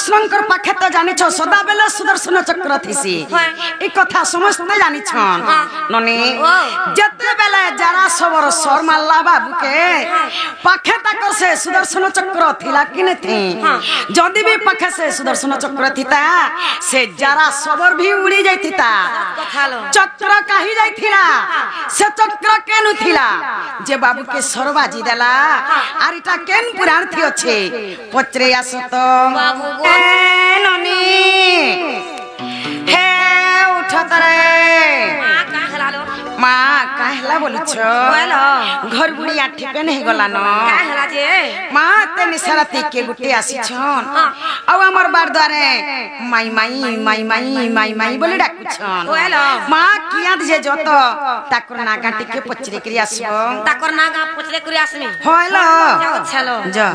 कृष्णकर पाखे तो जानि छ सदा बेला सुदर्शन चक्र थिसी ई कथा समस्त जानि छन ननी जते बेला जरा सबर सर मारला बाबू के पाखे तक से सुदर्शन चक्र थिला कि न थी जदी भी पाखे से सुदर्शन चक्र थिता से जरा सबर भी उड़ी जाइथिता चक्र काही जाइथिला से चक्र केनु थिला जे बाबू के सरबाजी देला आरिटा केन पुराण थी अच्छे पचरे आसत बाबू ननी हे उठत रे माँ कहला बोलु छ घर बुढ़िया ठिके नहीं गला न माँ ते निसरती के गुटे आसी छन अब हमर बार द्वारे माई माई माई माई माई माई बोले डाकु छन माँ किया जे जत ताकर नागा टिके पचरे करी आसबो ताकर नागा पचरे करी आसमी होलो जाओ चलो जा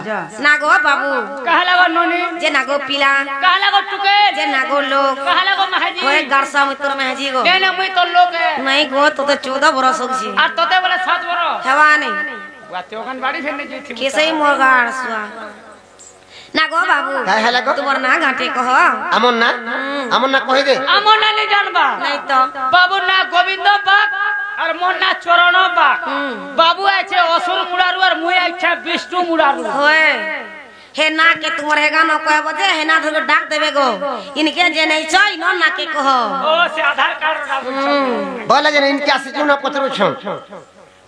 नागो बाबू कहला गो ननी जे नागो पिला कहला गो टुके जे नागो लोग कहला गो महाजी होय गारसा मित्र महाजी गो ने मुई तो लोग नहीं गो तो 14 बरस हो छी आ तोते बोले 7 बरस हेवा नहीं बाते ओखन बाड़ी फेरने जइथि केसई मोरगाड़ सुआ ना गो बाबू काय हला गो तुमर ना घाटे कह अमन ना कहि दे अमन ना नहीं जानबा नहीं तो बाबू ना गोविंद बाग और मोन ना चरण बाग बाबू आछे असुर मुड़ारु और मुई आछे विष्णु मुड़ारु होय हे ना के तुमर हेगा न कहबो जे हे ना धर डाक देबे गो इनके जे नहीं छ इन ना के कह ओ से आधार कार्ड डाक बोला जे इनके आसे जुना पत्रो छ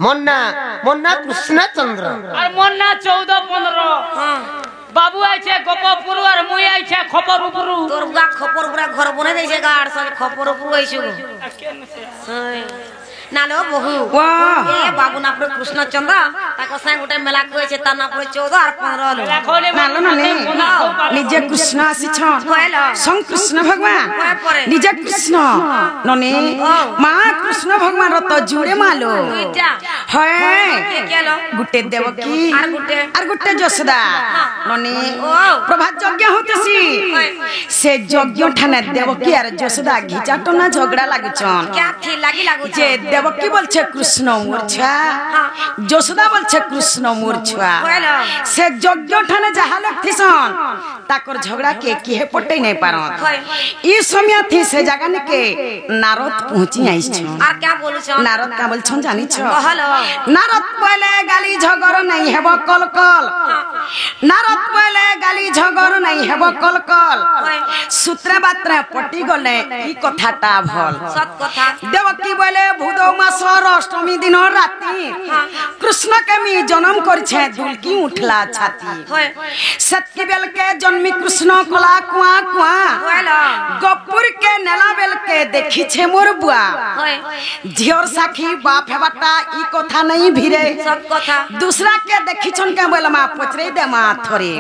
मोन्ना कृष्ण चंद्र और मोन्ना 14 15 हां बाबू आछे गोपपुर और मुई आछे खपरपुर तोर गा खपरपुरा घर बने दै छे गाड़ सब खपरपुर आइछु नालो बहु वाह ए बाबू ना पर कृष्ण चंद्र ताको संग उठे मेला कोइ छे तना पर 14 और 15 नालो नने निजे कृष्ण आसी छ संग कृष्ण भगवान निजे कृष्ण नने मां कृष्ण भगवान र तो जुड़े मालो है केलो गुटे देवकी और गुटे जसोदा नने प्रभात यज्ञ होतसी से यज्ञ ठाने देवकी और जसोदा घिचाटना झगड़ा लागुछन क्या थी लागु जे देवकी बोलछे कृष्ण मूर्छा जसोदा बोलछे कृष्ण मूर्छा से यज्ञ ठाने जहा लगथिसन ताकर झगड़ा के किहे पटै नै पारत ई समय थी से जगह ने के नारद पहुंची आइछ आ क्या बोलु छ नारद का बोलछन जानि छ नारद बोले गाली झगड़ नहीं हेबो कल कल नारद बोले गाली झगड़ नहीं हेबो कल कल सूत्र बात्रा पटी गले ई कथाटा भल सत कथा देवकी बोले भूदो मासर अष्टमी दिन राती कृष्ण के मी जन्म करछे दुलकी उठला छाती सत्य बेल के जन्मी कृष्ण कोला कुआ कुआ गपुर के नेला बेल के देखी छे मोर बुआ झियर साखी बाप हेबाटा ई कथा नहीं भिरे सब कथा दूसरा के देखी छन के बोले मा पचरे दे मा थरे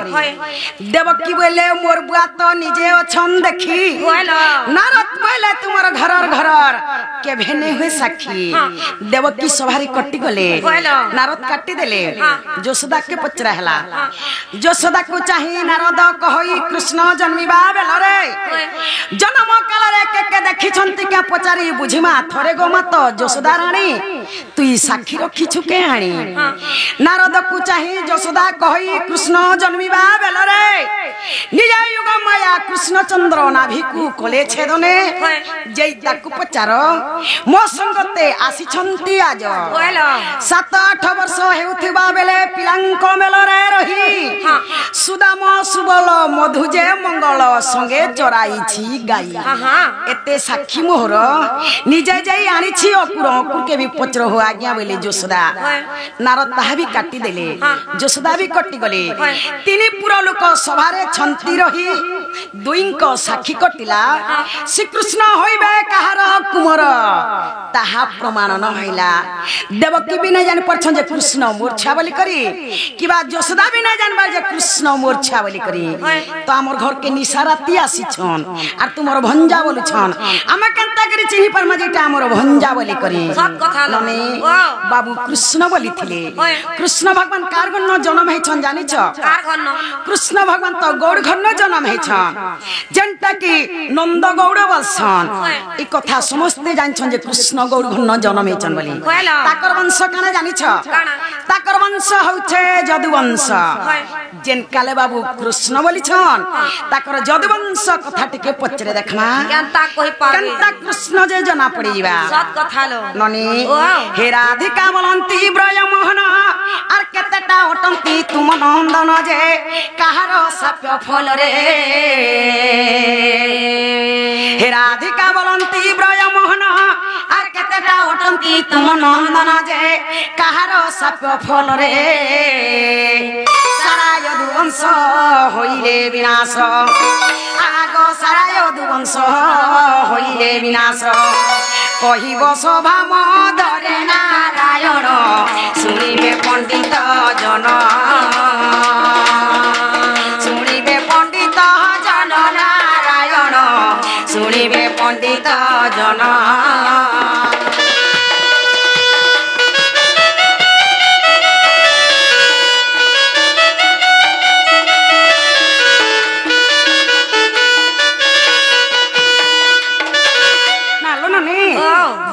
देवकी बोले मोर बुआ तो निजे अछन देखी नारद बोले तुमर घरर के भेने हुए साखी देवकी सवारी कट्टी गले नारद काटी देले जसोदा के पचरा हला जसोदा को चाहि नारद कहई कृष्ण जन्मीबा बेल रे जन्म काल रे के देखि छंती के पचारी बुझिमा थरे गो मत जसोदा रानी तुई साखी रखी छु के हाणी नारद को चाहि जसोदा कहई कृष्ण जन्मीबा बेल रे निजा युग माया कृष्ण चंद्र नाभिकु कोले छेदने जैता को पचारो मो संगते आसी छंती आज 7-8 वर्ष हेउथिबा बेले पिलांक मेल रे रही सुदाम सुबल मधुजे मंगल संगे चराई छी गाई एते साखी मोहर निजे जाई आनी छी अकुर के भी पचर हो आज्ञा बोले जसोदा नारद ताहा भी काटी देले जसोदा भी कटि गले तिनी पुरा लोक सभारे छंती रही दुईंक साखी कटिला श्री कृष्ण होइबे कहार कुमर ताहा प्रमाण न हइला देवकी भी न जान परछन जे कृष्ण मूर्छा बोली करी किबा जसोदा भी न जानबा जे कृष्ण मूर्छा बोली करी तो हमर घर के निसाराती आसी छन आ तुमर भंजा बोलु छन आमे केनता करी चिन्ही पर मजेटा हमर भंजा बोली करी सब कथा लने बाबू कृष्ण बोली थिले कृष्ण भगवान कार गन्न जन्म है छन जानि छ कार गन्न कृष्ण भगवान तो गौड़ घन्न जन्म है छन जेनटा कि नंद गौड़ बलसन ई कथा समस्ते जानछन जे कृष्ण गौड़ घन जन्म हेचन बोली ताकर वंश काने जानिछ ताकर वंश होउछे जदुवंश जेन काले बाबू कृष्ण बोली छन ताकर जदुवंश कथा टिके पचरे देखमा केनता कहि पावे केनता कृष्ण जे जना पड़ी जीवा सत कथा लो ननी हे राधिका बोलंती ब्रज मोहन आर केतेटा ओटंती तुम नंदन जे कहार सप्य फल रे हे राधिका बोलंती ब्रज मोहन आर केतेटा ओटंती तुम नंदन जे कहार सप्य फल रे सारा यदुवंश होइले विनाश आगो सारा यदुवंश होइले विनाश कहिब सभा मदरे नारायण शुणिबे पंडित जन शुणिबे पंडित जन नारायण शुणिबे पंडित जन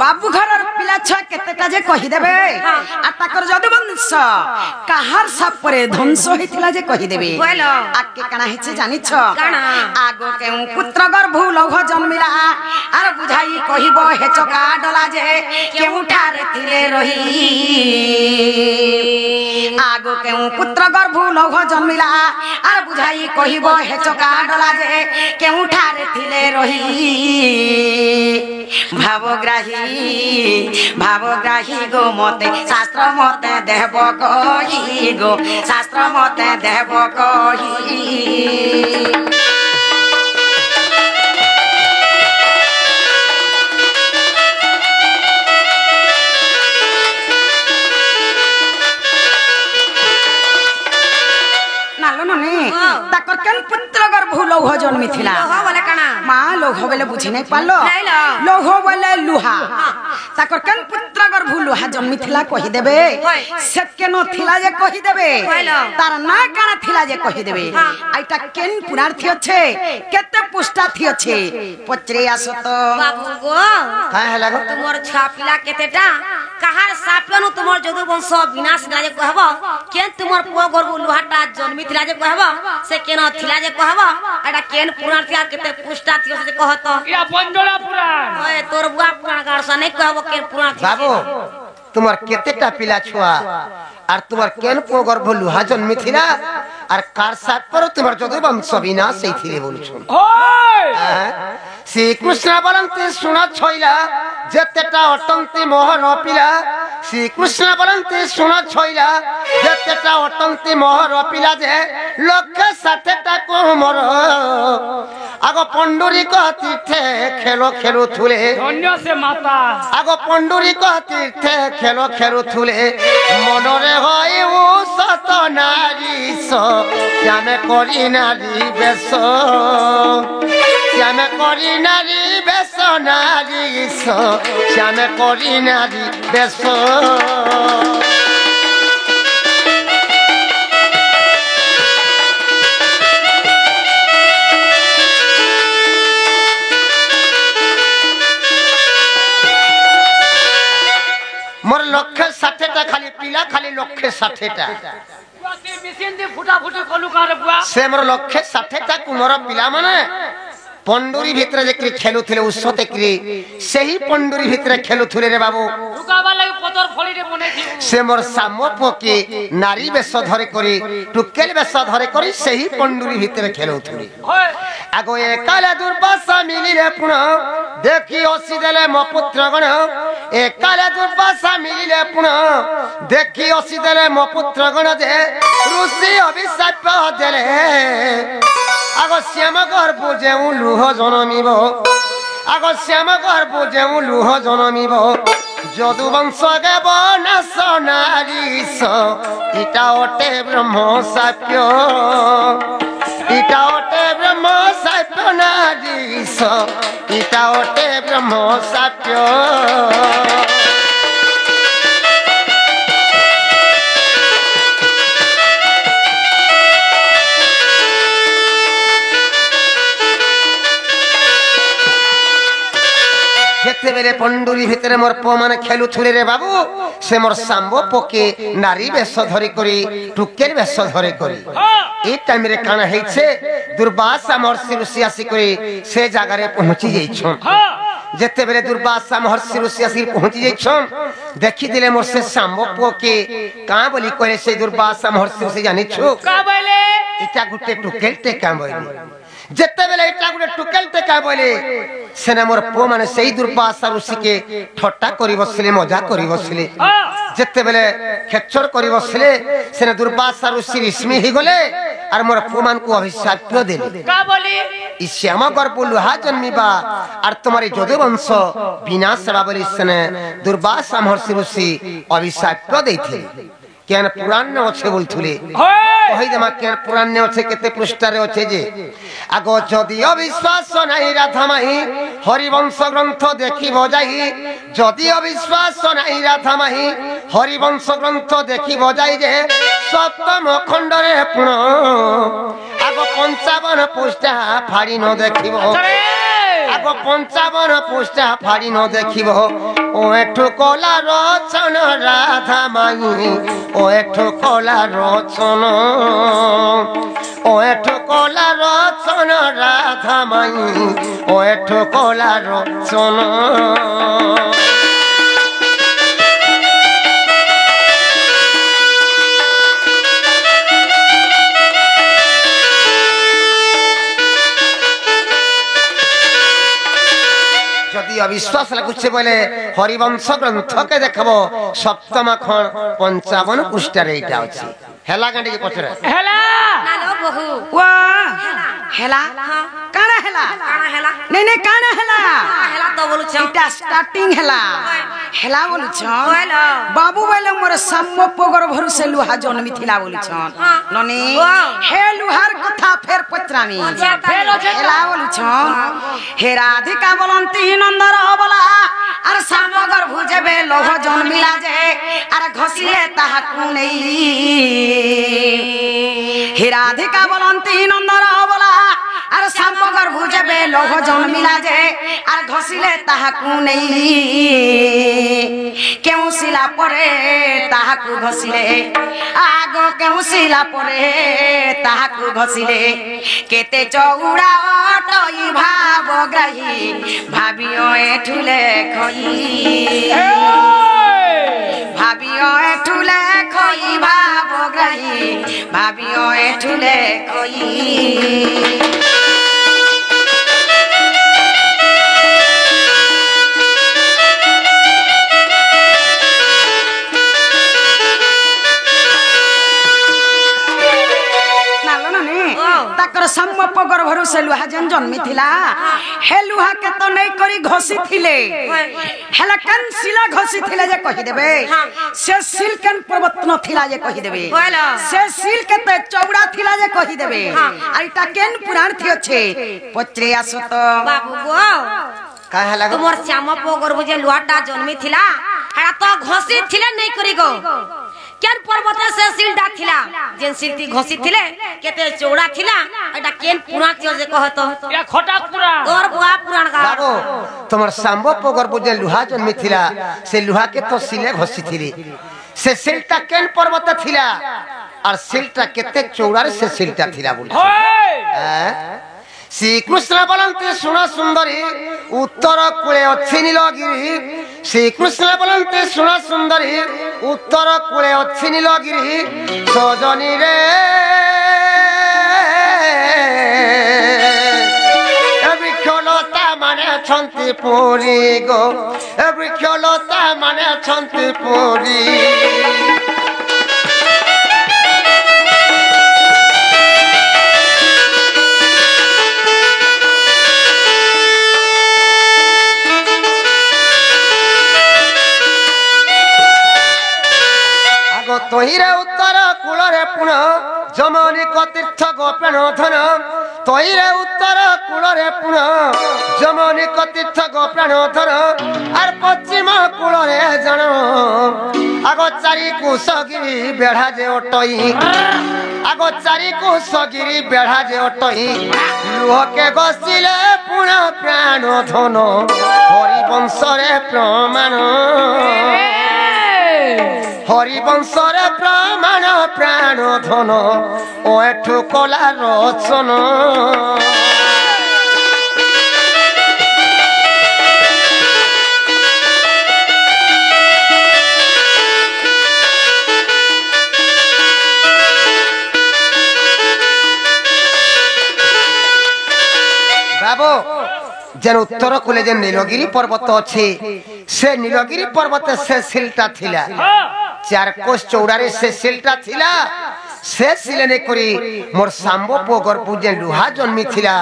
बाबू घर पिला छुआ केतेटा जे कहि देबे आ ताकर जदुवंश काहार सापरे ध्वंस होइतिला जे कहि देबे आके काना हेचे जानि छ आगो केउ पुत्र गर्भ लौह जन्मिला आर बुझाई कहिबो हेचका डला जे केउ ठारे थिले रही आगो केउ पुत्र गर्भ लौह जन्मिला आर बुझाई कहिबो हेचका डला जे केउ ठारे थिले रही भावग्राही गो मते शास्त्र मते देव कही गो शास्त्र मते देव कही ताकर केन पुत्र गर्भ लौह जन्मी थिला माँ लौह बोले बुझे नहीं पालो लौह बोले लुहा ताकर केन पुत्र गर्भ लुहा जन्मी थिला कहि देबे से केनो थिला जे कहि देबे तार ना काना थिला जे कहि देबे आइटा केन पुरार्थी अछि केते पुष्टा थी अछि पचरे आसो तो बाबू गो काहे हला गो तुमर छापिला केतेटा कहार सापियनु तुमर जदु वंश विनाश ना जे कहबो केन तुमर पुआ गर्भ लुहाटा जन्मी थिला जे कहबो से केनो थिला जे कहबो एटा केन पुरार्थी आ केते पुष्टा थी से कहतो या पंजोड़ा पुराण ओए तोर बुआ पुराण गार से नहीं कहबो केन पुरार्थी बाबू तुम्हार केतेटा पिला छुआ আর তোমার কেন পো গর্ভ লুহা জন্মি থিলা আর কার সাথ পর তোমার যদু বংশ বিনাশ হইছিলে বলছো শ্রীকৃষ্ণ বলন্তি শুনা ছইলা যেতেটা অটন্তি মোহর পিলা শ্রীকৃষ্ণ বলন্তি শুনা ছইলা যেতেটা অটন্তি মোহর পিলা যে লক্ষ্য সাথেটা কোমর আগো পণ্ডুরিক তীর্থে খেলো খেলু থুলে ধন্য সে মাতা আগো পণ্ডুরিক তীর্থে খেলো খেলু থুলে মনরে হয় ও সত নারী শ্যামে করি নারী বেশ শ্যামে করি নারী বেশ নারী শ্যামে করি নারী বেশ मोर लक्ष्य 60टा खाली पिला खाली लक्ष्य 60टा मेसिन दे फुटा फुटी कलु कार बुआ से मोर लक्ष्य 60टा कुमर पिला माने पंडुरी भितर जे खेलुथिले उसते कि सही पंडुरी भितर खेलुथिले रे बाबू रुकाबा लागि पतर फली रे बने थी से मोर सामप के नारी बेश धरे करी टुकेल बेश धरे करी सही पंडुरी भितर खेलुथिले आगो एकाले दुर्वासा मिली रे पुण देखी ओसी देले मो पुत्र गण एकाले दुर्वासा मिली रे पुण देखी ओसी देले मो पुत्र गण जे ऋषि अभिशाप देले आगो श्याम गर्भ जेउ लुह जनमिब आगो श्याम गर्भ जेउ लुह जनमिब যদু বংশ দেব নাশ নারীশ ইটা ওটে ব্রহ্ম সাপ্য ইটা ওটে ব্রহ্ম সাপ্য নারীশ ইটা ওটে ব্রহ্ম সাপ্য যেতেবেলে পণ্ডুরি ভিতরে মোর পুଅ মানে খেলুথুলে রে বাবু সে মোর সাম্ব পকে নারী বেশ ধরি করি টুকের বেশ ধরে করি এই টাইমে কানা হয়েছে দুর্বাসা মহর্ষি ঋষি আসি করে সে জায়গায় পৌঁছি যাইছন যেতেবেলে দুর্বাসা মহর্ষি ঋষি আসি পৌঁছি যাইছন দেখি দিলে মোর সে সাম্ব পুকে কাঁ বলি কহে সেই দুর্বাসা মহর্ষি ঋষি জানিছু কা বলে এটা গুটে টুকেল টেকা বলি যেতেবেলে এটা গুটে টুকেল টেকা বলে সেনা মোর পুଅ মানে সেই দুর্বাসা ঋষিকে ঠট্টা করি বসিলে মজা করি বসিলে যেতেবেলে খেচর করি বসিলে সেনা দুর্বাসা ঋষি ঋষ্মি হি গলে আর মোর পুଅ ମାନଙ୍କୁ অভিଶାପ দেলে কা বলি ই শ্যাম গর্ভ লুহা জন্মিবা আর তোমার যদু বংশ বিনাশ হেবা বলি সেনে দুর্বাসা মহর্ষি ঋষি অভিଶାପ ଦେଇଥିଲେ কেন পুরাণ আছে বলথুলে কই দেমা কেন পুরাণ আছে কেতে পৃষ্ঠারে আছে যে আগ যদি অবিশ্বাস নাই রাধা মাহি হরিবংশ গ্রন্থ দেখিব যাই যদি অবিশ্বাস নাই রাধা মাহি হরিবংশ গ্রন্থ দেখিব যাই যে সপ্তম খণ্ডরে পুণ আগ 55 পৃষ্ঠা ফাড়ি ন দেখিব আগ 55 পৃষ্ঠা ফাড়ি ন দেখিব ও এঠু কলা রচন রাধা মাহি ও এঠু কলা রচন ও এঠু কলা রচন রাধা মাহি ও এঠু কলা রচন যদি অবিশ্বাস লাগুছে বলে হরিবংশ গ্রন্থকে দেখব সপ্তম খণ্ড 55 পৃষ্ঠারে এটা আছে হেলা গাঁটিকে পছরে হেলা নালো বহু ওয়া হেলা কানা হেলা নাই নাই কানা হেলা হেলা তো বলছ এটা স্টার্টিং হেলা হেলা বলছ কইল বাবু বলে মোর সাম্য পগর ভরসে লুহা জন্মি থিলা বলছ ননি হে লুহার কথা ফের পত্রামি হেলা বলছ হে রাধিকা বলন্তি নন্দর বলা আর সাম্য গর্ভ যেবে লোহ জন্মিলা যে আর ঘষিলে তাহাকু নেই হে রাধিকা বলন্তি নন্দর বলা আর সাম্য গর্ভ যেবে লোহ জন্মিলা যে আর ঘষিলে তাহাকু নেই কেউ শিলা পরে তাহাকু ঘষিলে আগ কেউ শিলা পরে তাহাকু ঘষিলে কেতে চৌড়া অটই ভাব গ্রাহী ভাবিও এঠুলে খই ভাবিও এঠুলে খই ভাব গ্রাহী ভাবিও এঠুলে খই ताकर सम्मप गर्भरु से लुहा जन जन्मी थिला हे लुहा के तो नहीं करी घसी थिले हेला कन शिला घसी थिले जे कहि देबे से सिल्कन पर्वत न थिला जे कहि देबे से सिल के तो चौड़ा थिला जे कहि देबे आ इटा केन पुराण थि अछि पत्रे आसो तो बाबू गो काहे लागो तुमर श्यामप गर्भ जे लुहाटा जन्मी थिला हेला तो घसी थिले नहीं करी गो केन पर्वत से सिलडा थिला जेन सिलती घसी थिले केते चौड़ा थिला एटा केन पुराण थियो जे कहतो या खोटा पुराण तोर बुआ पुराण का बाबू তোমার সাম্ব পগর বুঝে লুহা জন্মি থিলা সে লুহা কে তো সিলে ঘষি থিলি সে সিলটা কেন পর্বত থিলা আর সিলটা কেতে চৌড়ার সে সিলটা থিলা বলি শ্রীকৃষ্ণ বলন্তে শুণ সুন্দরী উত্তর কূলে অছি নীলগিরি শ্রীকৃষ্ণ বলন্তে শুণ সুন্দরী উত্তর কূলে অছি নীলগিরি সজনী রে বৃক্ষলতা মানে ছন্তি পুরী গো বৃক্ষলতা মানে ছন্তি পুরী তহিরে উত্তর কূলরে পুণ যমনিক তীর্থ গোপেণ ধন তহিরে উত্তর কূলরে পুণ যমনিক তীর্থ গোপেণ ধন আর পশ্চিম কূলরে জন আগ চারি কুশগিরি বেড়া যে অটই आगो चारि कोसगिरी बेढ़ा जे अटही लुह के गसिले पुण प्राण धन हरिवंशरे प्रमाण हरिवंशरे प्रमाण प्राण धन ओ एठु कला रचन बाबू जेन उत्तर कूले जेन नीलगिरी पर्वत अच्छे से नीलगिरी पर्वत से सिलटा थिला 4 कोस चौड़ारे से सिलटा थिला से सिलेने करी मोर सांबो पो गर्भु जे लुहा जन्मी थिला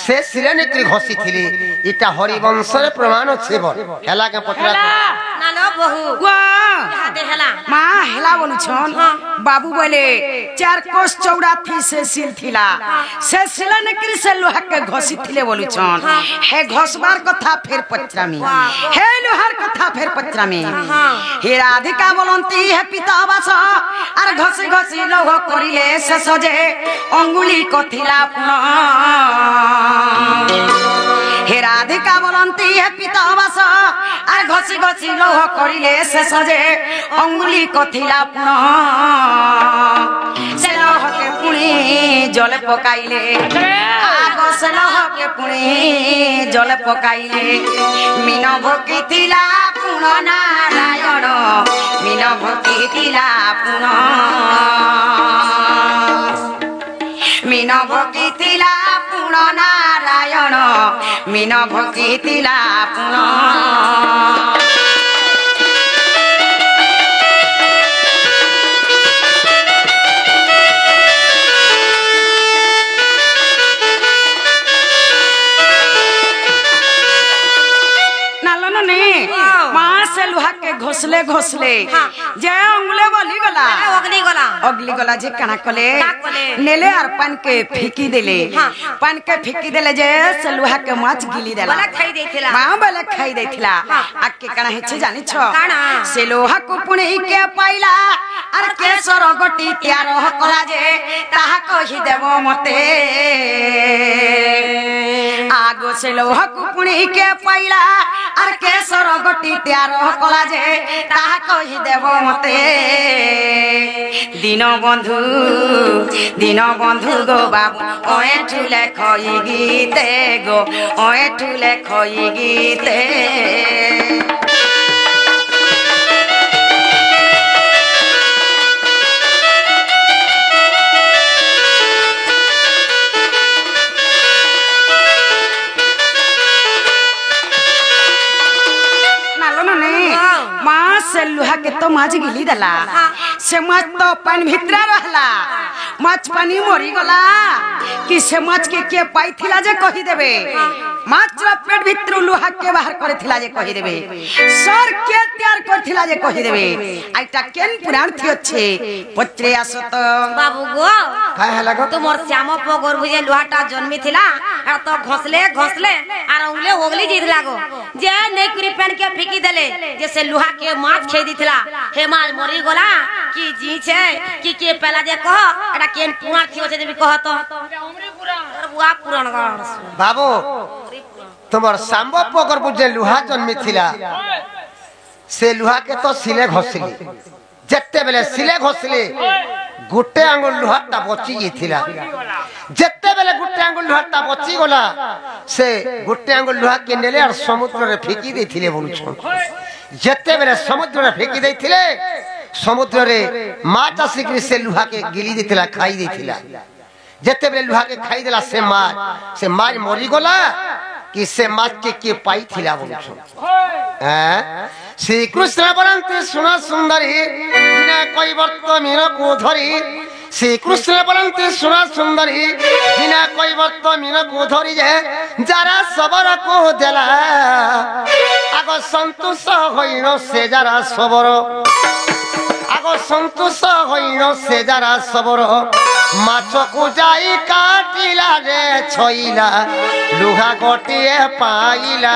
से सिलेने करी घसी थिली इटा हरिवंश रे प्रमाण छे बोल हेला के पतरा ना लो बहु वाह दे हेला माँ हेला बोलू छन बाबू बोले 4 कोस चौड़ा थी से सिल थिला से सिलन करी से लोहा के घसी थिले बोलू छन हे घसबार कथा फिर पचरामी हे लोहार कथा फिर पचरामी हे राधिका बोलंती हे पिता बास आर घसी घसी लोह करिले से सजे अंगुली कथिला पुन हे राधिका बोलंती हे पिता बास आर घसी घसी लोह करिले से सजे अंगुली कथिला पुन से लोह के पुणी जल पकाइले आगो से लोह के पुणी जल पकाइले मीन भोकिथिला पुन नारायण मीन भोकिथिला पुन मीन भोकिथिला पुन नारायण मीन भोकिथिला पुन माँ से लुहा के घोसले घोसले जे अंगुले गली गला अगली गला जे कना कले नेले और पान के फेंकी देले पान के फेंकी देले जे से लुहा के माछ गिली देला खाई देथिला माँ बेले खाई देथिला आके कना हेचे जानि छ से लोहा को पुणी के पाइला और केसर गोटी त्यार कला जे ताहा कहि देबो मते आगो से लोहा को पुणी के पाइला और केसर गोटी त्यार कला जे ताहा कहि देबो मते दिन बंधु गो बाबू ओए ठुले खई गीते गो ओए ठुले खई गीते से लुहा के तो माछ गिली देला से माछ तो पानी भितरा रहला माछ पानी मरी गला कि से माछ के पाई थिला जे कहि देबे माछ पेट भितरु लुहा के बाहर करे थिला जे कहि देबे सर के तैयार कर थिला जे कहि देबे आइटा केन पुराण थी अच्छे पत्रे आसो तो बाबू गो काय हला गो तुमर श्याम पगर बुझे लुहाटा जन्मी थिला आ तो घसले आर उंगले ओगली जीत लागो जे नेकरी पेन के फेंकी देले जैसे लुहा के माछ खेई दिथला हे माछ मरी गला कि जी छे कि के पहला जे कह एटा केन पुराण थी जे भी कह तो उमरी पुराण बुआ पुराण बाबू तुमर सांबो पगर बुझे लुहा जन्मी थिला से लुहा के तो सिले घसली जत्ते बेले सिले घसली गुटे आंगुल लुहाटा बची गईथिला जत्ते बेले गुटे आंगुल लुहाटा बची गला से गुटे आंगुल लुहा के नेले और समुद्र रे फेंकी देथिले बोलु छ जत्ते बेले समुद्र रे फेंकी देथिले समुद्र रे माछ आसिकरी से लुहा के गिली देथिला खाई देथिला जत्ते बेले लुहा के खाई देला से माछ मरी गला कि से माछ के पाई थिला बोलु छ श्री कृष्ण बरंती सुना सुंदरी बिना कोई वर्त मीन को धरी श्री कृष्ण बरंती सुना सुंदरी बिना कोई वर्त मीन को धरी जे जरा सबर को देला आगो संतोष होइनो से जरा सबर आगो संतोष होइनो से जरा सबर माछ को जाई काटिला रे छइला लुहा गोटिए पाइला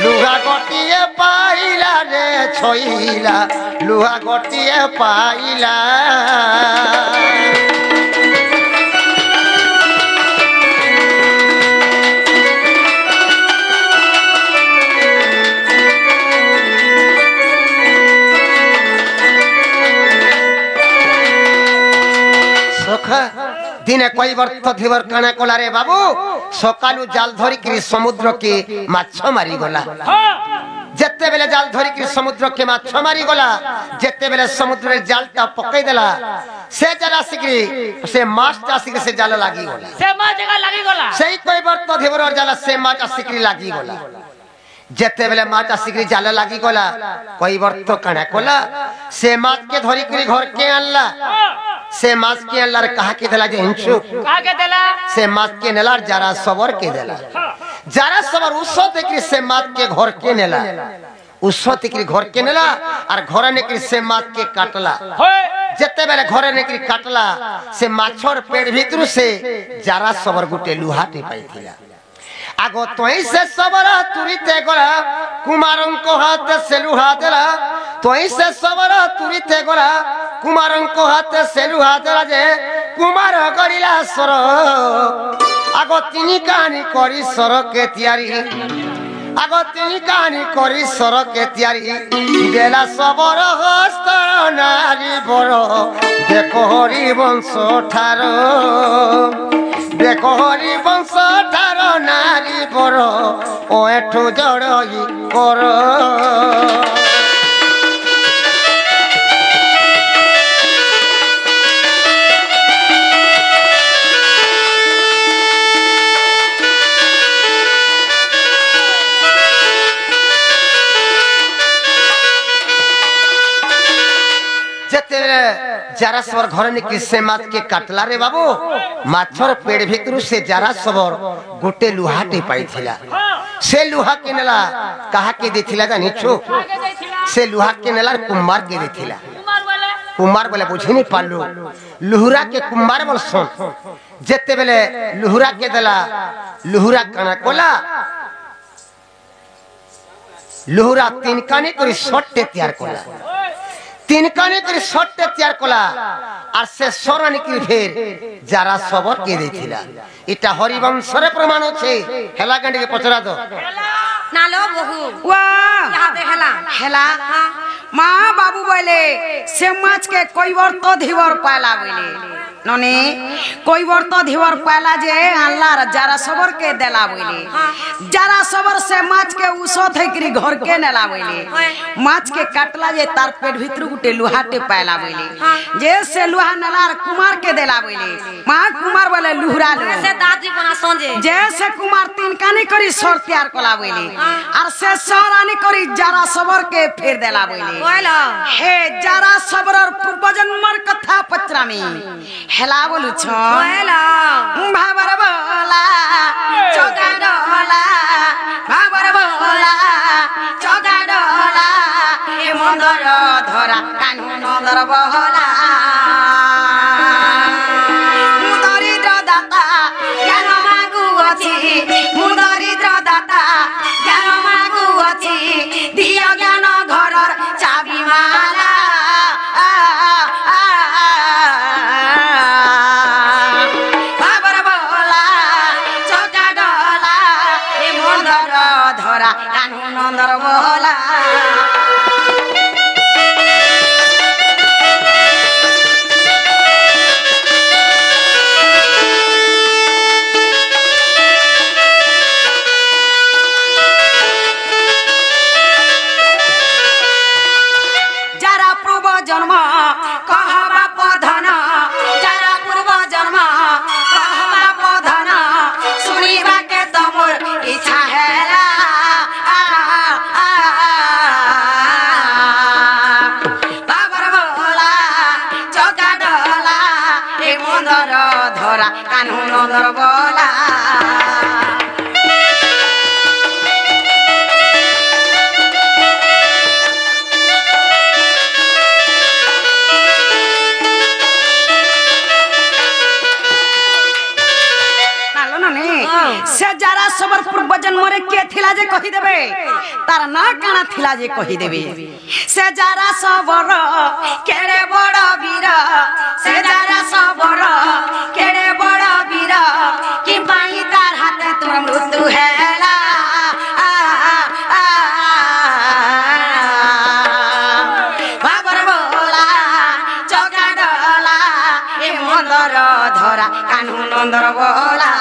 लुहा गोटिए पाइला रे ଛଇଲା ଲୁହା ଗୋଟିଏ ପାଇଲା दिने कोई वर्त धिवर काना कोला रे बाबू सकालू जाल धरी कि समुद्र के माछ मारी गला जेते बेले जाल धरी कि समुद्र के माछ मारी गला जेते बेले समुद्र रे जालटा पकई देला से जाला सिकरी से माछटा सिकरी से जाल लागी गला से माछ जगह लागी गला सही कोई वर्त धिवर जाला से माछ सिकरी लागी गला जेते बेले माछटा सिकरी जाल लागी गला कोई वर्त काना कोला से माछ के धरी कि घर के आनला से मास के अल्लाह कहा के देला जे हिंसु कहा के देला से मास के नेला जरा सबर के देला जरा सबर उसो देखि से मास के घर के नेला उसो देखि घर के नेला और घर ने कि से मास के काटला जते बेले घर ने कि काटला से माछर पेट भीतर से जरा सबर गुटे लुहाटे पाइथिला आगो तोई से सबर तुरिते गला कुमारन को हाथ से लुहा देला तोई से सबर तुरिते गला कुमारन को हाथ से लुहा देला जे कुमार करिला सर आगो तिनी कहानी करी सर के तैयारी आगो तिनी कहानी करी सर के तैयारी देला सबर हस्त नारी बड़ देखो हरि वंश ठारो देखो हरि वंश ठारो नारी बड़ ओ एठू जड़ई कर जरा सबर घर निकली से माछ के काटला रे बाबू माछर पेड़ भीतर से जरा सबर गोटे लुहाटे पाइथिला से लुहा के नेला कहा के देथिला जानि छु से लुहा के नेला कुमार के देथिला कुमार बोले बुझी नहीं पालू लुहुरा के कुमार बोल सुन जेते बेले लुहुरा के देला लुहुरा कना कोला लुहुरा तीन काने करी सट्टे तैयार कोला तीन काने करी सट्टे तैयार कोला और से सोरानी की फेर जरा सबर के देथिला इटा हरिवंश रे प्रमाण छे हेला गंडी के पचरा दो ना लो बहु वाह यहाँ पे हेला हेला माँ बाबू बोले से माछ के कोई बार तो धिवर पाला बोले नने कोई बार तो धिवर पाला जे अल्लाह जरा सबर के देला बोले जरा सबर से माछ के उसो थकरी घर के नेला बोले माछ के काटला जे तार पेट भीतर गुटे लुहाटे पाला बोले जे से लुहा नलार कुमार के देला बोले माँ कुमार बोले लुहरा लो से दादी बना सोंजे जैसे कुमार तीन कानी करी सर तैयार कोला बोले और से सरानी करी जरा सबर के फेर देला बोले बोलो हे जरा सबर और पूर्व जन्मर कथा पत्रा में हेला बोलू छो बोलो भाबर बोला चौका डोला भाबर बोला चौका डोला ए मंदर धरा कानू नंदर बोला मुदरिद्र दाता ज्ञान मागु अछि मुदरिद्र दाता ज्ञान मागु अछि दिय ज्ञान घरर चाबी माला बाबर बोला चौका डोला ए मंदर धरा कानू नंदर बोला जन्म कहबा पधन जरा पूर्व जन्म कहबा पधन सुनिबा के तमोर इच्छा हैला बाबर बोला चौका डोला ए मंदर धरा कानू नंदर बोला से जरा सबर पूर्व जन्म रे के थिला जे कहि देबे तार ना काना थिला जे कहि देबे से जरा सबर केड़े बड़ वीर से जरा सबर केड़े बड़ वीर कि पाई तार हाथे तोर मृत्यु हैला बाबर बोला चौका डला ए मंदर धरा कानू नंदर बोला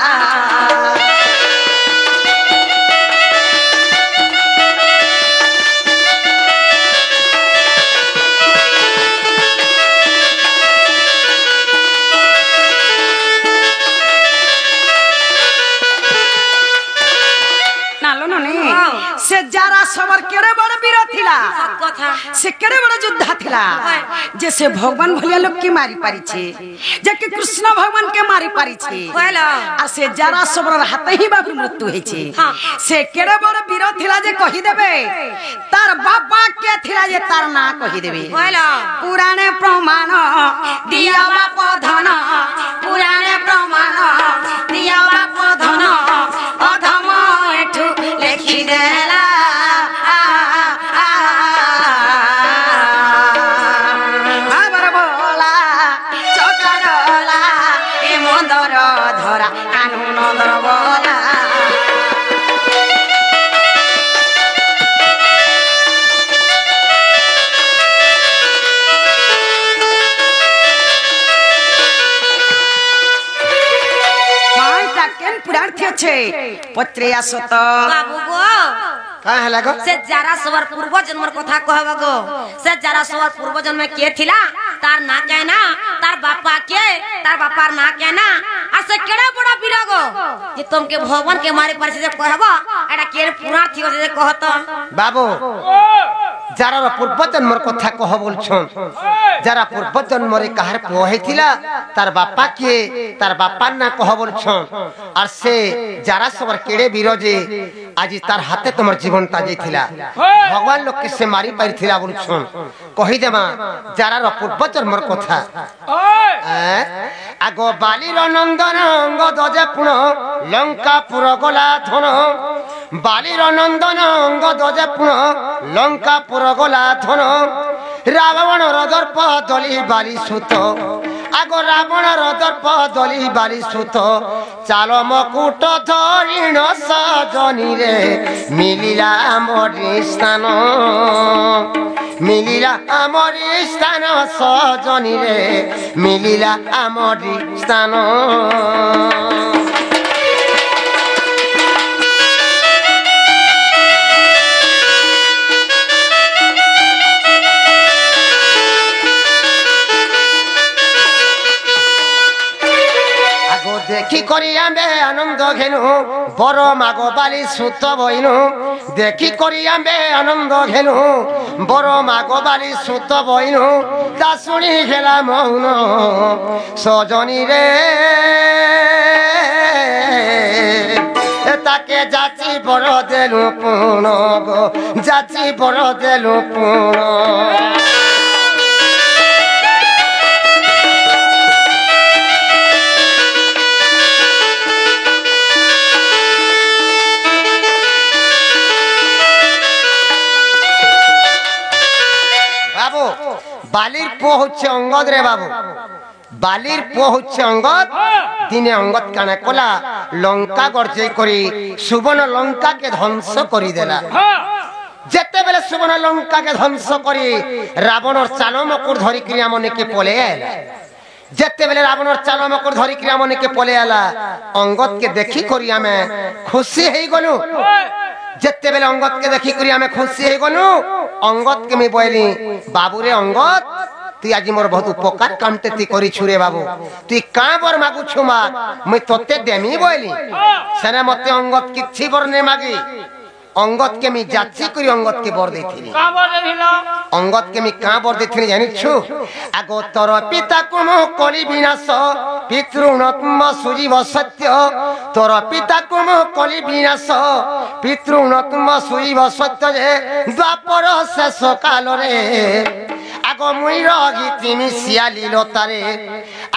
से जरा सबर केड़े बड़ वीर थिला से केड़े बड़ योद्धा थिला जैसे भगवान भलिया लोग के मारी पारी छे जेके कृष्ण भगवान के मारी पारी छे आ से जरा सबर हाथे ही बाबू मृत्यु होई छे से केड़े बड़ वीर थिला जे कहि देबे तार बापा के थिला जे तार ना कहि देबे पुराणे प्रमाण दिया बाप धन पुराणे प्रमाण दिया बाप धन अधम एठु लेखि देला धरा कानून दर बोला पुरार्थी अच्छे पत्रे आसत बाबू गो का हला गो से जरा सवर पूर्व जन्म कथा कहबा गो से जरा सवर पूर्व जन्म के थिला तार ना कहना तार बापार ना कहना आ से केड़ा बड़ा बीरा गो जे तुमके भगवान के मारे पर से कहबा एटा के पुरार्थी से कहत बाबू जरा पूर्व जन्म कथा कह बोलछन जरा पूर्व जन्म रे काहर पोहे थिला तार बापा के तार बापा ना कह बोलछन और से जरा सबर केड़े बिरोजे आज तार हाथे तुमर जीवन ताजे थिला भगवान लोग के से मारी पाई थिला बोलछन कहि देमा जरा पूर्व जन्म कथा आगो बाली नंदन अंग दजे पुण लंकापुर गला धन बाली नंदन अंग दजे पुण लंकापुर गला धन रावण दर्प दली बाली सुत आगो रावण दर्प दली बाली सुत चाल मकुट धरिण सजनी रे मिलिला मोरी स्थान मिलिला मोरी स्थान सजनी रे मिलिला मोरी स्थान देखी करी आम्बे आनंद घेनु बर मागो बाली सुत बइनु देखी करी आम्बे आनंद घेनु बर मागो बाली सुत बइनु दासुणी घेला मौन सजनी रे ताके जाची बर देलु पुण गो जाची बर देलु पुण बालिर पो होच्छे अंगद रे बाबू बालिर पो होच्छे अंगद दिने अंगद काना कोला लंका गर्जे करी सुवर्ण लंका के ध्वंस करी देला जेते बेले सुवर्ण लंका के ध्वंस करी रावण और चाल मकुर धरी क्रिया मन के पले आला जेते बेले रावण और चाल मकुर धरी क्रिया मन के पले आला अंगद के देखी करी हमें खुशी हेई गनु जेते बेले अंगद के देखी करी हमें खुशी हेई गनु अंगद के मैं बोली बाबू रे अंगद तु आज मोर बहुत उपकार कामते ती करी छुरे बाबू तु का बर मागु छुमा मैं तोते देमी बोली सेना मते अंगद किछि बर ने मागी अंगद के मी जाची करी अंगद के बर देथिनी का बर देथिलो अंगद के मी का बर देथिनी जानि छु आगो तोर पिता को मो कली विनाश पितृणत्म सुजीव सत्य तोर पिता को मो कली विनाश पितृणत्म सुजीव सत्य जे द्वापर शेष काल रे আগ মুই রহিতিমি শিয়ালি লতারে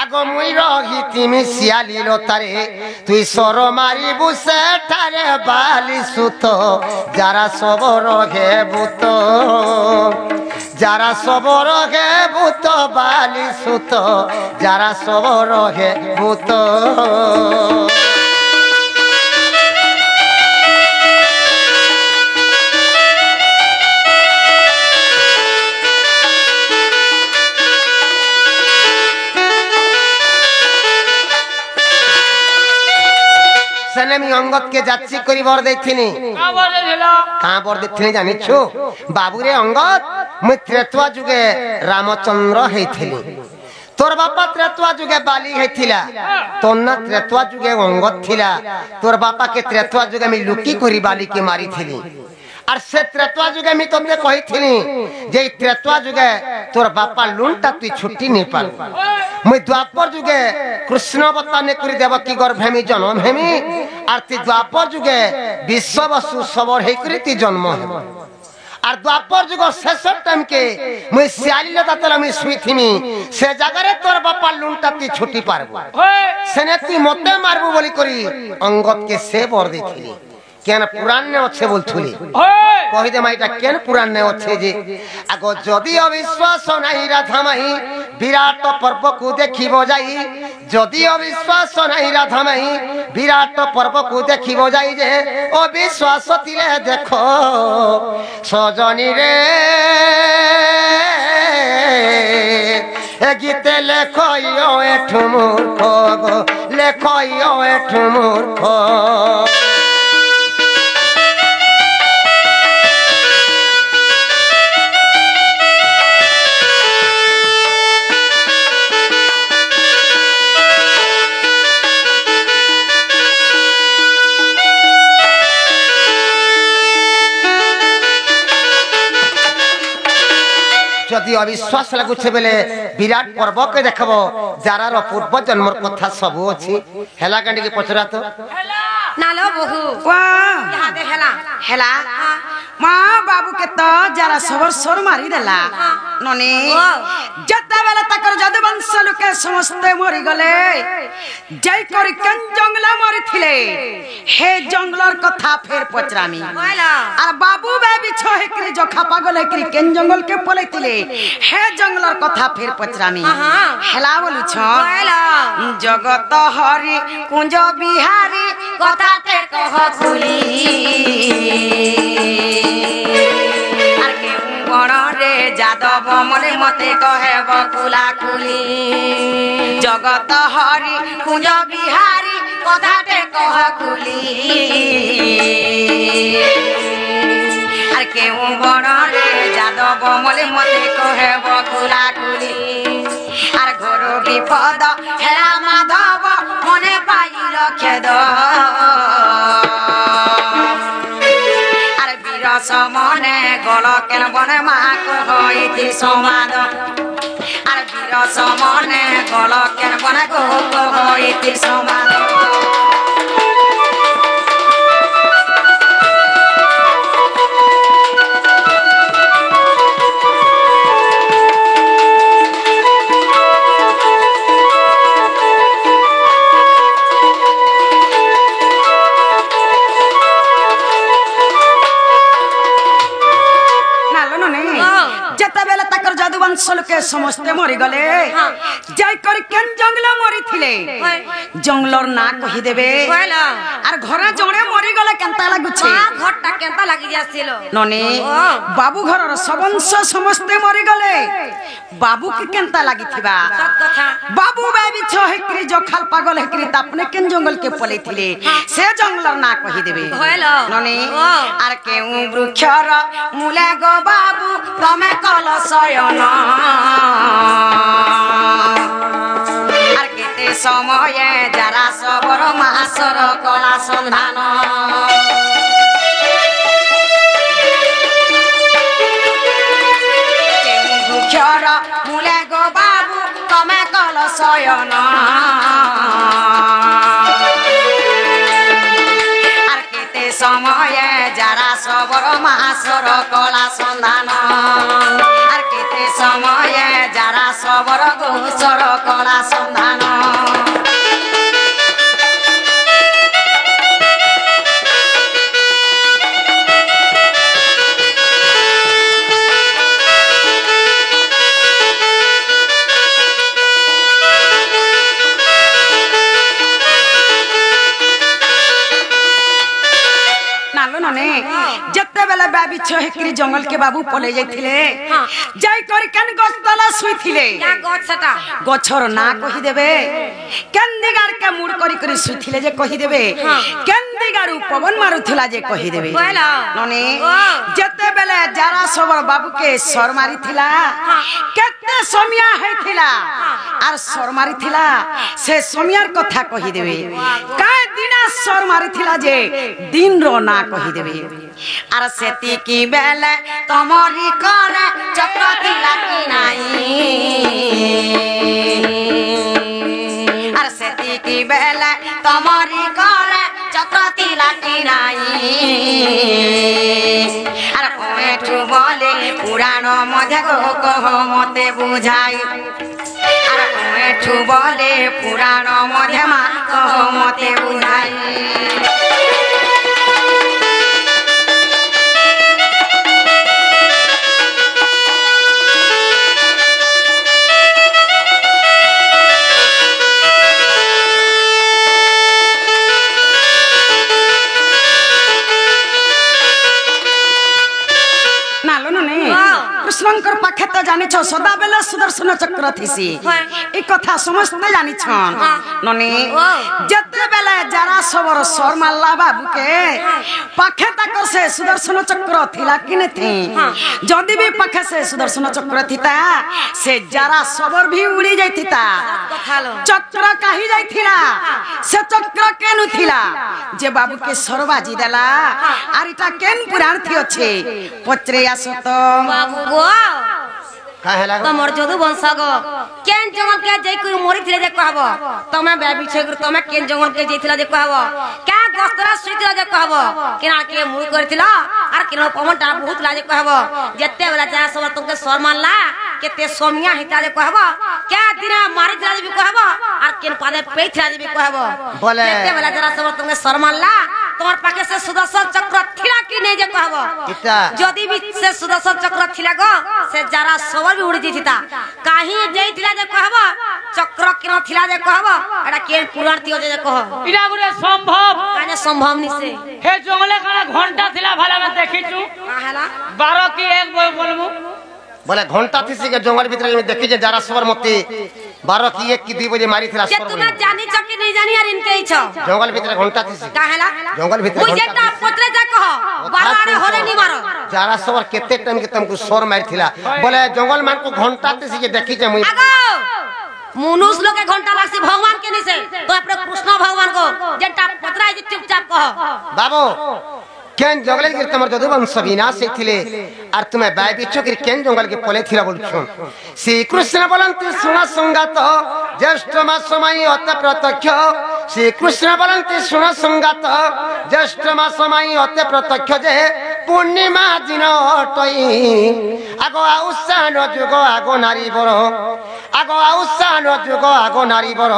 আগ মুই রহিতিমি শিয়ালি লতারে তুই সর মারিবু সেঠারে বালি সুত যারা সবর হে ভূত যারা সবর হে ভূত বালি সুত যারা সবর হে ভূত আমি অঙ্গদকে যাচ্ছি করি বর দেখছিনি কাঁ বর দেখছিনি জানিছু বাবুরে অঙ্গদ মুই ত্রেতুয়া যুগে রামচন্দ্র হইছিলি তোর বাপা ত্রেতুয়া যুগে বালি হইছিলা তোর না ত্রেতুয়া যুগে অঙ্গদ ছিলা তোর বাপাকে ত্রেতুয়া যুগে আমি লুকি করি বালিকে মারিছিলি আর সে ত্রেতুয়া যুগে আমি তোকে কইছিলি যে ত্রেতুয়া যুগে তোর বাপা লুনটা তুই ছুটি নি পার মুই দ্বাপর যুগে কৃষ্ণ অবতার করে দেবকী গর্ভেমি জন্ম হেমি আর তুই দ্বাপর যুগে বিশ্ববসু সবর হেই করে তুই জন্ম হেব আর দ্বাপর যুগ শেষ টাইমকে মুই শিয়ালিলতা তোর আমি শুইথিমি সে জায়গারে তোর বাপা লুনটা তুই ছুটি পারবো সেনে তুই মতে মারবো বলি করি অঙ্গদকে সে বর দিছিলি কেন পুরাণে আছে বলছুলি কহিদে মাইটা কেন পুরাণে আছে যে আগ যদি অবিশ্বাস নাই রাধামাই বিরাট পর্বকু দেখিব যাই যদি অবিশ্বাস নাই রাধামাই বিরাট পর্বকু দেখিব যাই যে অবিশ্বাস তিলে দেখো সজনী রে গীতে লেখইও এঠু মূর্খ গো লেখইও এঠু মূর্খ যদি অবিশ্বাস লাগুছে বেলে বিরাট পর্বকে দেখব যারার পূর্ব জন্মর কথা সবু ଅଛି হেলা গান্ডিকে পচরা তো নালো বহু ইহাদে হেলা হেলা মা বাবু কে তো যারা সবর সর মারি দেলা ননি যেতেবেলে তাকর যদুবংশ লোকে সমস্তে মরি গলে যাই করি কেন জঙ্গলা মরি থিলে হে জঙ্গলর কথা ফের পচরামি আর বাবু বেবি ছহে করি জখা পাগল করি কেন জঙ্গল কে পলাইতিলে হে জঙ্গলর কথা ফের পচরামি হেলা বলুছ জগত হরি কুঞ্জ বিহারি কথাতে কহ খুলি আর কেউ বড়রে যাদব মনে মতে কহে বকুলা কুলি জগত হরি কুঞ্জ বিহারি কথাতে কহ খুলি আর কেউ বড়রে যাদব মনে মতে কহে বকুলা কুলি আর ঘোর বিপদ হেলা মাধব মনে পাইল খেদ আর বীর সমনে গল কেন বনে মাক হইতি সমাদ আর বীর সমনে গল কেন বনে গোপ হইতি সমাদ के समस्ते मरी गले जाय कर केन जंगल मरी थिले जंगलर ना कहि देबे आर घरे जणे मरी गले केनता लागुछे घरटा केनता लागि जासिलो नने बाबू घरर सबंश समस्ते मरी गले बाबू के केनता लागि थिबा सत कथा बाबू बेबी छहे करी जखाल पागल हे करी तापने केन जंगल के पले थिले से जंगलर ना कहि देबे होयलो नने आर केउ वृक्षर मूले गो बाबू तमे कल शयन আর কেতে সময়ে যারা সবর মাসর কলা সন্ধান বৃক্ষর মূলে গো বাবু তমে কল শয়ন আর কেতে সময়ে যারা সবর মাসর কলা সন্ধান আর কেতে সময়ে যারা সবর গোচর কলা সন্ধান যেତେবেলে বাবিছ হেকরি জঙ্গল কে বাবু পলে যাইছিলে যাই করি কেন গছ তলা শুইছিলে গছর না কহি দেবে কেন দিগার কে মুড় করি করি শুইছিলে যে কহি দেবে কেন দিগারু পবন মারুথিলা যে কহি দেবে ননে যেতেবেলে যারা সবর বাবুকে সর মারিথিলা কেতে সমিয়া হইথিলা আর সর মারিথিলা সে সমিয়ার কথা কহি দেবে কায় দিনা সর মারিথিলা যে দিন র না কহি দেবে আর সেতিকি বেলে তমরি করে চক্রতি লাগি নাই আর সেতিকি বেলে তমরি করে চক্রতি লাগি নাই আর কোয়েঠু বলে পুরাণ মধ্যে কহ মতে বুঝাই আর কোয়েঠু বলে পুরাণ মধ্যে মা কহ মতে বুঝাই কৃষ্ণঙ্কর পাখে তো জানিছ সদাবেলে সুদর্শন চক্র থিসি এই কথা সমস্তে জানিছন ননি যেতেবেলে যারা সবর সর মারলা বাবুকে পাখে তাক সে সুদর্শন চক্র থিলা কি নেথি যদি বি পাখে সে সুদর্শন চক্র থিতা সে যারা সবর ভি উড়ি যাইতিতা চক্র কাহি যাইতিলা সে চক্র কেনু থিলা যে বাবুকে সরবাজি দেলা আর এটা কেন পুরাণ থি আছে পচরে আসত বাবু গো তোমার যদু বংশগ কেন জঙ্গল কে যাই কই মরি থিলে যে কহব তুমি বেবি ছে তুমি কেন জঙ্গল কে যাইতিলা যে কহব কে গস্তরা সুইতিলা যে কহব কেনা কে মুই করতিলা আর কেন পমনটা বহুত লা যে কহব যেতে বেলা যা সব তোকে সর মারলা কেতে সমিয়া হিতা যে কহব কে দিনা মারি থিলা যে কহব আর কেন পাদে পেইথিলা যে কহব বলে যেতে বেলা যারা সব তোকে সর মারলা তোমার পাকে সে সুদর্শন চক্র থিলা কি নেই যে কহব যদি বি সে সুদর্শন চক্র থিলা গো সে যারা সব भी उड़ी थीता काहे जइतिला जे कहब चक्र केन थिला जे कहब एटा के पुराण थियो जे कह इरा गुरे संभव काने संभव निसे हे जंगले काना घंटा थिला भाला में देखिचू काहेला 12 की एक बोलमु बोले घंटा थिसी के जंगल भीतर में देखि जे जारा सवर मते 12 की 1 की 2 बजे मारी थिला जे तुम जानी छ कि नहीं जानी यार इनके ही छ जंगल भीतर घंटा थिसी काहेला जंगल भीतर ओ जेटा पत्रे जा कह 12 आड़े होरे नी मारो जारा सवर केते टाइम के तुमको सोर मारी थिला बोले जंगल मान को घंटा थिसी के देखि जे मुई आगो मनुष्य लोग के घंटा लागसी भगवान के निसे तो अपने कृष्ण भगवान को जेटा पत्रा जे चुपचाप कह बाबू केन जंगल के तमर जदु वंश विनाश थिले आर तुमे बाय बिच्छो के केन जंगल के पले थिला बोलछो श्री कृष्ण बोलंती सुना संगात ज्येष्ठ मास समय अत प्रत्यक्ष श्री कृष्ण बोलंती सुना संगात ज्येष्ठ मास समय अत प्रत्यक्ष जे पूर्णिमा दिन अटई आगो आउसान जुग आगो नारी बर आगो आउसान जुग आगो नारी बर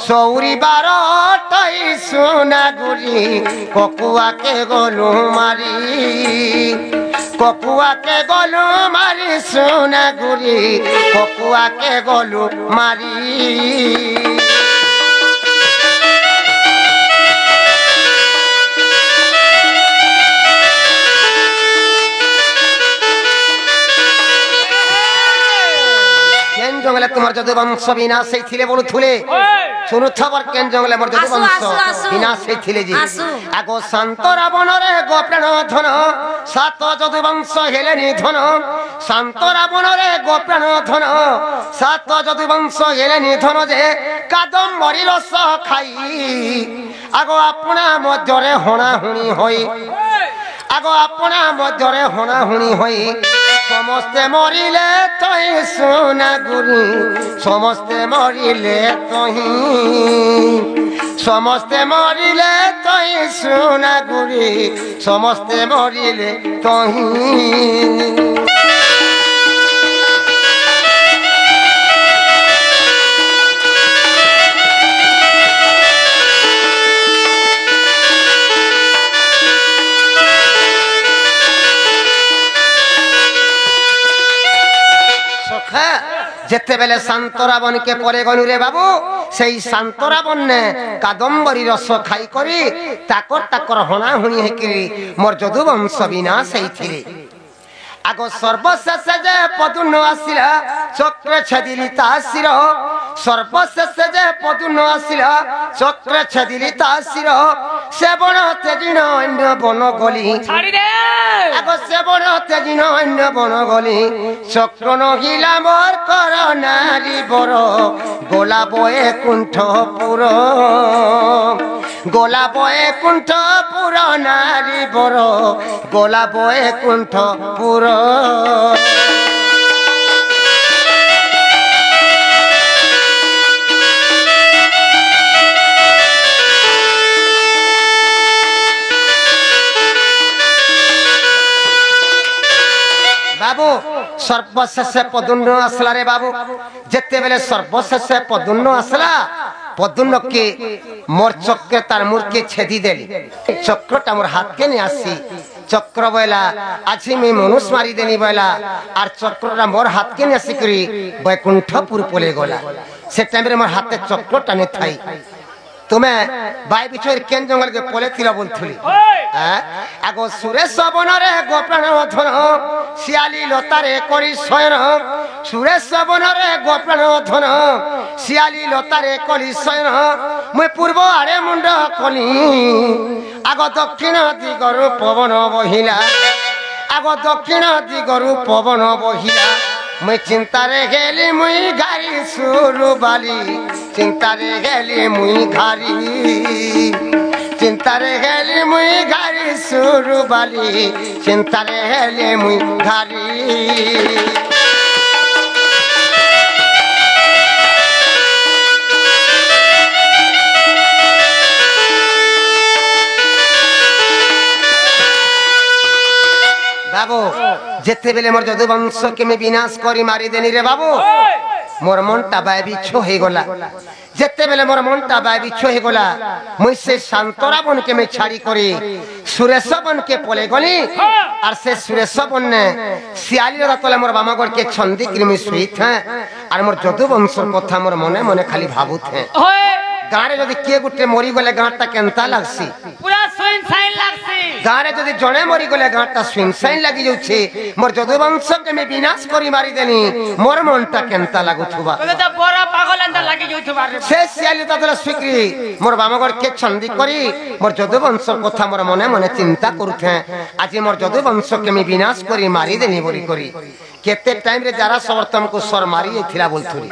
सौरी बार अटई सोना गुरी ककुआ के गोलू मारी ककुआ के गोलू मारी सोना गुरी ककुआ के गोलू मारी जंगले तुम्हार जदु वंश विनाश थिले बोलुथुले सुनु थबर केन जंगले मोर जदु वंश विनाश थिले जी आगो शांत रावण रे गो प्राण धन सात जदु वंश हेले नि धन शांत रावण रे गो प्राण धन सात जदु वंश हेले नि धन जे कादम मरी रस खाई आगो अपना मध्य रे हणा हुणी होई आगो अपना मध्य रे हणा हुणी होई समस्ते मरिले तही सोना गुरी समस्ते मरिले तही समस्ते मरिले तही सोना गुरी समस्ते मरिले तही যেতে বেলে শান্তরাবণ কে পরে গনু রে বাবু সেই শান্তরাবণ নে কাদম্বরী রস খাই করি তাকর হଣା হুণি হেকিরি মোর যদু বংশ বিনাশ ହେଇଥିଲି আগ সর্বশেষে যে পদুন্ন আসিলা চক্রে ছেদিলি তা শির সর্বশেষে যে পদুন্ন আসিলা চক্রে ছেদিলি তা শির সে বন তেজিন অন্য বন গলি আগ সে বন তেজিন অন্য বন গলি চক্র নহিলা মোর কর নারী বড় গোলা বয়ে কুণ্ঠ পুর গোলা বয়ে কুণ্ঠ পুর নারী বড় গোলা বয়ে কুণ্ঠ পুর বাবু সর্বশেষে পদুন্ন আসলা রে বাবু যেতে বেলে সর্বশেষে পদুন্ন আসলা পদুন্ন কে মোর চক্রে তার মুরকে ছেদি দেলি চক্রটা মোর হাতকে নিয়ে আসি চক্র বইলা আজি আমি মনুষ মারি দেনি বইলা আর চক্রটা মোর হাতকে নিয়ে আসি করি বৈকুণ্ঠপুর পলে গলা সে টাইমে মোর হাতে চক্রটা নে থাই তুমি বাই বিছর কেন জঙ্গল কে পলে ছিল বলছিলি আগ সুরেশ বনরে গোপ্রাণ ধন শিয়ালি লতারে করি শয়ন সুরেশ বনরে গোপ্রাণ ধন শিয়ালি লতারে করি শয়ন মুই পূর্ব আড়ে মুন্ড কলি আগ দক্ষিণ দিগরু পবন বহিলা আগ দক্ষিণ দিগরু পবন বহিলা মুই চিন্তারে গেলি মুই গাড়ি সুরু বালি চিন্তারে গেলি মুই ঘাড়ি চিন্তারে গেলি মুই গাড়ি সুরু বালি চিন্তারে গেলি মুই ঘাড়ি বাবু যেতে বেলে মোর যদু বংশ কে মে বিনাশ করি মারি দেনি রে বাবু মোর মনটা বাই বিচ্ছ হয়ে গলা যেতে বেলে মোর মনটা বাই বিচ্ছ হয়ে গলা মুই সে শান্তরাবণ কে মে ছাড়ি করি সুরেশ বন কে পলে গলি আর সে সুরেশ বন নে শিয়ালি লতা তলে মোর বামাগর কে ছন্দি কৃমি শুই থে আর মোর যদু বংশর কথা মোর মনে মনে খালি ভাবু থে গাঁরে যদি কিয়ে গুটে মরি গলে গাঁটা কেনতা লাগছি পুরা সুইন সাইন লাগছি গাঁরে যদি জনে মরি গলে গাঁটা সুইন সাইন লাগি যাচ্ছে মোর যদু বংশ কে মে বিনাশ করি মারি দেনি মোর মনটা কেনতা লাগুথুবা তবে তো বড় পাগল এন্তা লাগি যাইথবা রে সে শিয়ালি তাতলে স্বীকৃতি মোর বামাগর কে ছন্দি করি মোর যদু বংশর কথা মোর মনে মনে চিন্তা করুথে আজি মোর যদু বংশ কে মে বিনাশ করি মারি দেনি বলি করি কেতে টাইম রে যারা সমর্থনকু সর মারি থিলা বলথুরি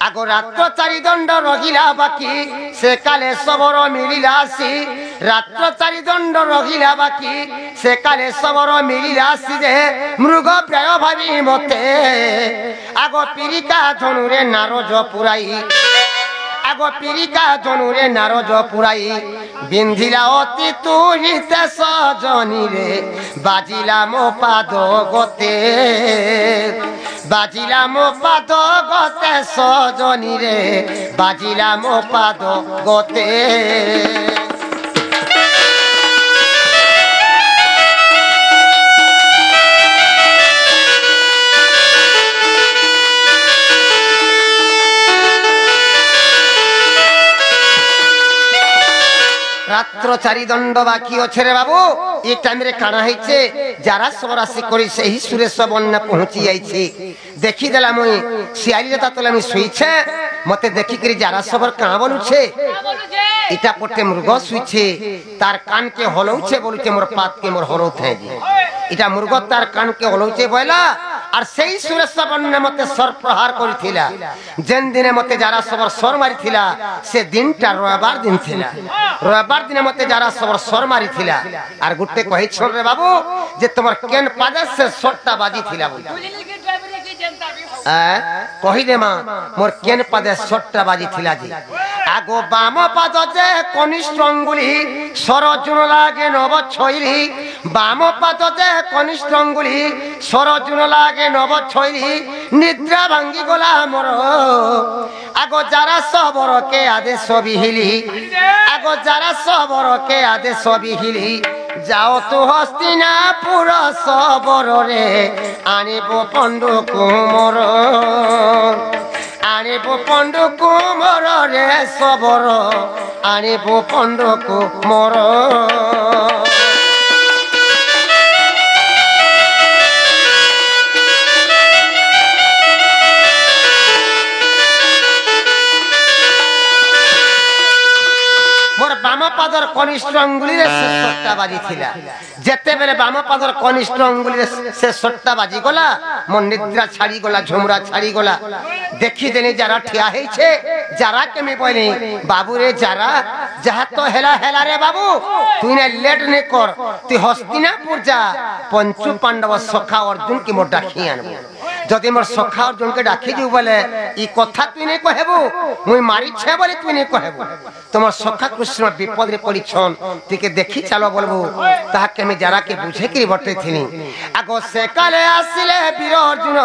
আগ রাত্র চারি দণ্ড রহিলা বাকি সে কালে সবর মিলিলাসি রাত্র চারি দণ্ড রহিলা বাকি সে কালে সবর মিলিলাসি যে মৃগ প্রায় ভাবি মতে আগ পিরিকা ধনুরে নারজ পুরাই আগ পিরিকা ধনুরে নারজ পুরাই বিন্ধিলা অতি তুহিতে সজনি রে বাজিলা মো পাদ গতে বাজিলা মো পাদ গতে সজনি রে বাজিলা মো পাদ গতে রাত্র চারি দণ্ড বাকি অছে রে বাবু এই টাইমে কাଣା হয়েছে যারা সবরাশি করি সেই সুরেশ বন্যা পৌঁছি যাইছে দেখি দেলা মুই শিয়ালি তা তলে আমি শুইছে মতে দেখি করি যারা সবর কাঁ বলুছে এটা পটে মৃগ শুইছে তার কানকে হলৌছে বলুছে মোর পাতকে মোর হলৌথে এটা মৃগ তার কানকে হলৌছে বইলা আর সেই সুরেশ বন্যা মতে সর প্রহার করিছিলা যেন দিনে মতে যারা সবর সর মারিছিলা সে দিনটা রবিবার দিন ছিলা রবিবার দিনে মতে যারা সবর সর মারিছিলা আর গুটে কহিছন রে বাবু যে তোমার কেন পাদে সে সরটা বাজি ছিলা বলি কহিদে মা মোর কেন পাদে সরটা বাজি ছিলা জি আগো বাম পাদ যে কনিষ্ঠ অঙ্গুলি সরজুন লাগে নব ছইরি বাম পাদ যে কনিষ্ঠ অঙ্গুলি সরজুন লাগে নব ছইরি নিদ্রা ভাঙ্গি গলা মোর আগো যারা সবরকে আদেশ বিহিলি আগো যারা সবরকে আদেশ বিহিলি যাও তো হস্তিনাপুর সবরে আনিব পণ্ডু কুমর আনিব পণ্ডু কুমর রে সবর আনিব পণ্ডু কুমর বাম পাদর কনিষ্ঠ অঙ্গুলিরে সে সট্টা বাজি ଥିଲା যেতেবেলে বাম পাদর কনিষ্ঠ অঙ্গুলিরে সে সট্টা বাজি গলা মন নিদ্রা ছাড়ি গলা ঝুমরা ছাড়ি গলা দেখি দেনি যারা ঠিয়া হইছে যারা কেমি বলি বাবু রে যারা যাহা তো হেলা হেলা রে বাবু তুই না লেট নে কর তুই হস্তিনাপুর যা পঞ্চু পাণ্ডব সখা অর্জুন কি মোর ডাকি আনবো যদি মোর সখা অর্জুনকে ডাকি দিও বলে ই কথা তুই নে কহেবু মুই মারিছে বলে তুই নে কহেবু তোমার সখা কৃষ্ণ বিপদরে পড়িছন তুইকে দেখি চালো বলবো তাহাকে আমি যারাকে বুঝে কি বটেছিনি আগো সে কালে আসিলে বীর অর্জুন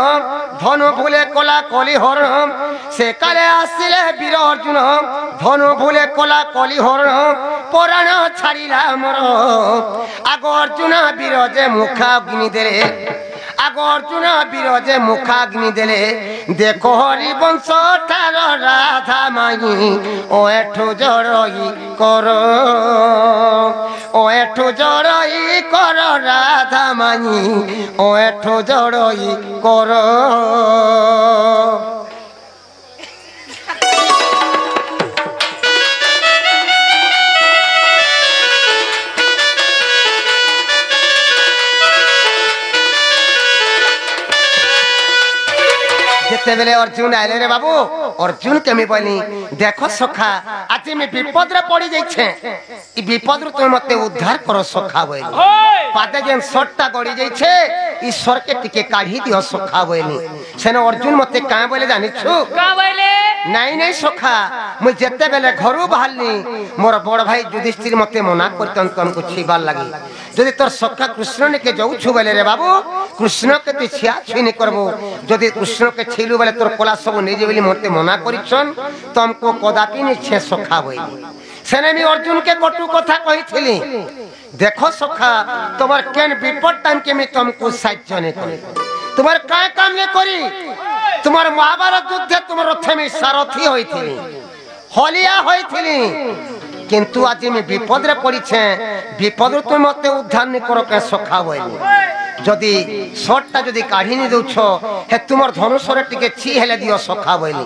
ধনু ভুলে কলা কলি হরণ সে কালে আসিলে বীর অর্জুন ধনু ভুলে কলা কলি হরণ পরাণ ছাড়িলা মর আগো অর্জুন বীর যে মুখাগ্নি দেলে আগো অর্জুন বীর যে মুখাগ্নি দেলে দেখো হরি বংশ তার রাধা মাই ও এঠু জড়ই কর ও এঠু জড়ই কর রাধা মাই ও এঠু জড়ই কর যেতেবেলে অর্জুন আইলে রে বাবু অর্জুন কেমি বলি দেখো সখা আজ আমি বিপদরে পড়ি যাইছে এই বিপদরু তুমি মতে উদ্ধার করো সখা বলি পাতে যেন শটটা গড়ি যাইছে ঈশ্বরকে টিকে কাঢ়ি দিও সখা বলি সেন অর্জুন মতে কাঁ বলে জানিছু কা বলে নাই নাই সখা মুই যেতেবেলে ঘরু বাহারলি মোর বড় ভাই যুধিষ্ঠির মতে মনা করতন তমকু ছিবার লাগি যদি তোর সখা কৃষ্ণকে যাউছু বলে রে বাবু কৃষ্ণকে তুই ছিয়া ছুইনি করবো যদি কৃষ্ণকে ছিলু বলে তোর কলা সব নিজে বলি মতে মনা করিছন তমকু কদাপি নিচ্ছে সখা বই সেনে আমি অর্জুনকে কটু কথা কইছিলি দেখো সখা তোমার কেন বিপদ টাইমকে আমি তমকু সাহায্য নে করি তোমার কায় কাম নে করি তোমার মহাভারত যুদ্ধে তোমার রথে আমি সারথি হইছিলি হলিয়া হইছিলি কিন্তু আজ আমি বিপদরে পড়িছে বিপদরে তুমি মতে উদ্ধার নি করো কে সখা বইনি যদি শটটা যদি কাঢ়িনি দেউছ হে তোমার ধনুষরে টিকে ছি হেলে দিও সখা বইনি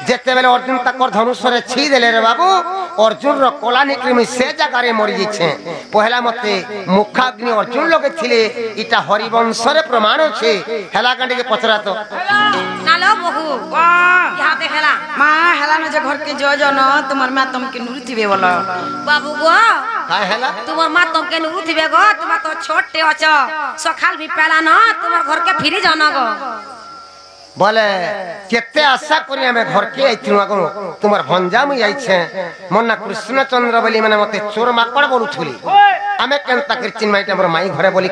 যেতেবেলে অর্জুন তাকর ধনুষরে ছি দেলে রে বাবু অর্জুন র কলা নিক্রমি সে জায়গারে মরি যাইছে পহলা মতে মুখাগ্নি অর্জুন লগে ছিলে ইটা হরিবংশরে প্রমাণ আছে হেলা কাண்டிকে পচরা তো নালো বহু ইহা দেখলা মা হেলা ন যে ঘর के जो जो न তোমার মা তমকে নুরুতিবে বল বাবু গো কাই হেলা তোমার মা তমকে নুরুতিবে গো তোমার তো ছোটে অছ সকাল भी পেলা ন তোমার ঘর के ফিরি जाना गो বলে কেতে আশা করি আমি ঘরকে আইছিলু আগো তোমার ভঞ্জা মুই আইছে মন্না কৃষ্ণচন্দ্র বলি মানে মতে চোর মাকড় বলুছুলি আমি কেন তাকে চিন্মাইটা মোর মাই ঘরে বলি